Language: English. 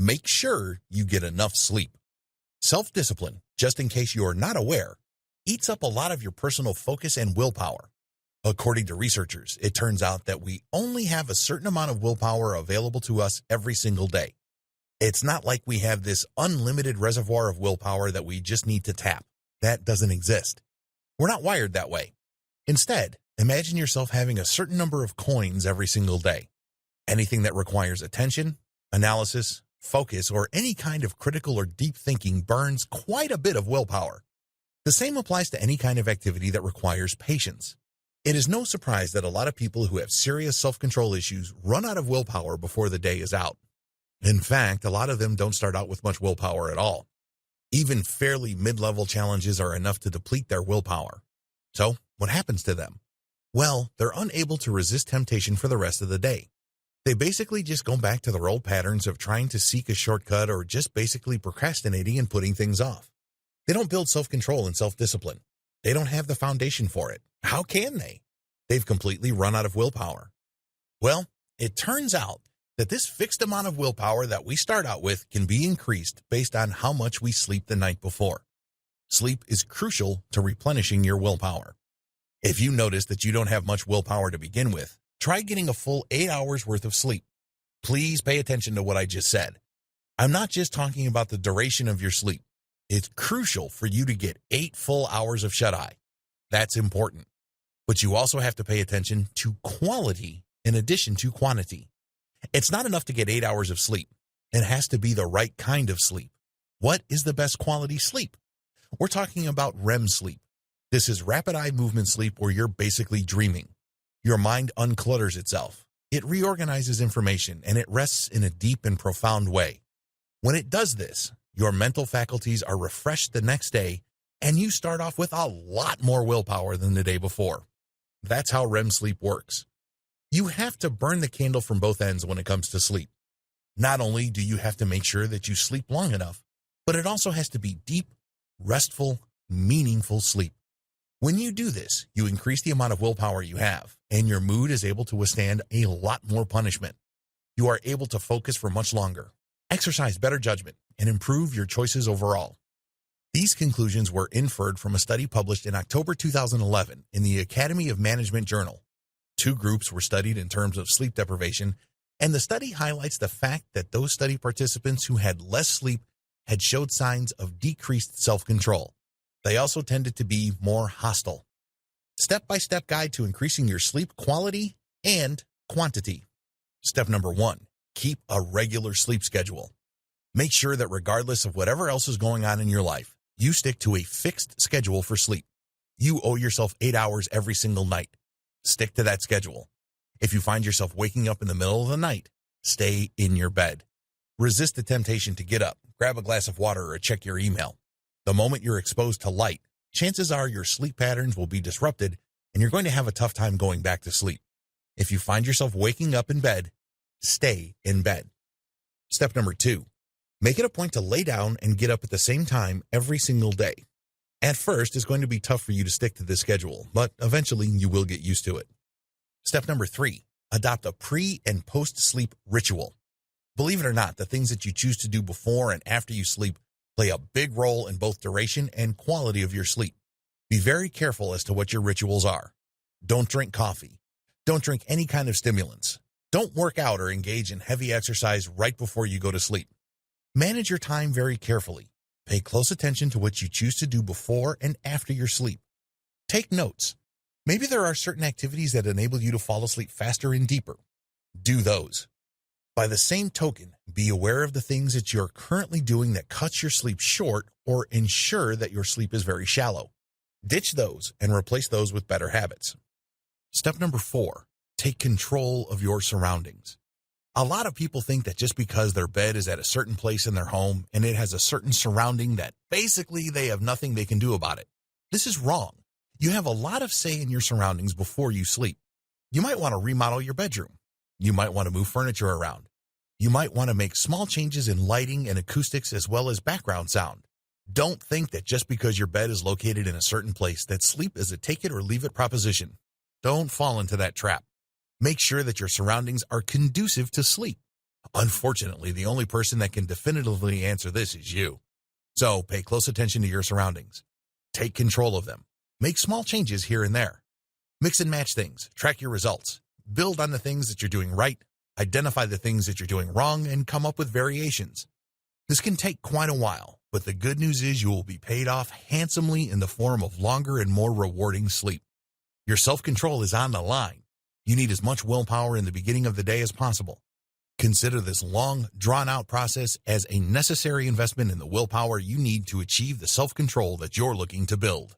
Make sure you get enough sleep. Self-discipline, just in case you are not aware, eats up a lot of your personal focus and willpower. According to researchers, it turns out that we only have a certain amount of willpower available to us every single day. It's not like we have this unlimited reservoir of willpower that we just need to tap. That doesn't exist. We're not wired that way. Instead, imagine yourself having a certain number of coins every single day. Anything that requires attention, analysis, focus, or any kind of critical or deep thinking burns quite a bit of willpower. The same applies to any kind of activity that requires patience. It is no surprise that a lot of people who have serious self-control issues run out of willpower before the day is out. In fact, a lot of them don't start out with much willpower at all. Even fairly mid-level challenges are enough to deplete their willpower. So, what happens to them? Well, they're unable to resist temptation for the rest of the day. They basically just go back to their old patterns of trying to seek a shortcut or just basically procrastinating and putting things off. They don't build self-control and self-discipline. They don't have the foundation for it. How can they? They've completely run out of willpower. Well, it turns out that this fixed amount of willpower that we start out with can be increased based on how much we sleep the night before. Sleep is crucial to replenishing your willpower. If you notice that you don't have much willpower to begin with, try getting a full 8 hours worth of sleep. Please pay attention to what I just said. I'm not just talking about the duration of your sleep. It's crucial for you to get 8 full hours of shut-eye. That's important. But you also have to pay attention to quality in addition to quantity. It's not enough to get 8 hours of sleep. It has to be the right kind of sleep. What is the best quality sleep? We're talking about REM sleep. This is rapid eye movement sleep where you're basically dreaming. Your mind unclutters itself. It reorganizes information and it rests in a deep and profound way. When it does this, your mental faculties are refreshed the next day and you start off with a lot more willpower than the day before. That's how REM sleep works. You have to burn the candle from both ends when it comes to sleep. Not only do you have to make sure that you sleep long enough, but it also has to be deep, restful, meaningful sleep. When you do this, you increase the amount of willpower you have, and your mood is able to withstand a lot more punishment. You are able to focus for much longer, exercise better judgment, and improve your choices overall. These conclusions were inferred from a study published in October 2011 in the Academy of Management Journal. 2 groups were studied in terms of sleep deprivation, and the study highlights the fact that those study participants who had less sleep had showed signs of decreased self-control. They also tended to be more hostile. Step-by-step guide to increasing your sleep quality and quantity. Step number 1, keep a regular sleep schedule. Make sure that regardless of whatever else is going on in your life, you stick to a fixed schedule for sleep. You owe yourself 8 hours every single night. Stick to that schedule. If you find yourself waking up in the middle of the night, stay in your bed. Resist the temptation to get up, grab a glass of water, or check your email. The moment you're exposed to light, chances are your sleep patterns will be disrupted and you're going to have a tough time going back to sleep. If you find yourself waking up in bed, stay in bed. Step number 2, make it a point to lay down and get up at the same time every single day. At first, it's going to be tough for you to stick to this schedule, but eventually you will get used to it. Step number 3, adopt a pre- and post-sleep ritual. Believe it or not, the things that you choose to do before and after you sleep play a big role in both duration and quality of your sleep. Be very careful as to what your rituals are. Don't drink coffee. Don't drink any kind of stimulants. Don't work out or engage in heavy exercise right before you go to sleep. Manage your time very carefully. Pay close attention to what you choose to do before and after your sleep. Take notes. Maybe there are certain activities that enable you to fall asleep faster and deeper. Do those. By the same token, be aware of the things that you're currently doing that cuts your sleep short or ensure that your sleep is very shallow. Ditch those and replace those with better habits. Step number 4, take control of your surroundings. A lot of people think that just because their bed is at a certain place in their home and it has a certain surrounding that basically they have nothing they can do about it. This is wrong. You have a lot of say in your surroundings before you sleep. You might want to remodel your bedroom. You might want to move furniture around. You might want to make small changes in lighting and acoustics as well as background sound. Don't think that just because your bed is located in a certain place that sleep is a take it or leave it proposition. Don't fall into that trap. Make sure that your surroundings are conducive to sleep. Unfortunately, the only person that can definitively answer this is you. So pay close attention to your surroundings. Take control of them. Make small changes here and there. Mix and match things. Track your results. Build on the things that you're doing right. Identify the things that you're doing wrong and come up with variations. This can take quite a while, but the good news is you will be paid off handsomely in the form of longer and more rewarding sleep. Your self-control is on the line. You need as much willpower in the beginning of the day as possible. Consider this long, drawn-out process as a necessary investment in the willpower you need to achieve the self-control that you're looking to build.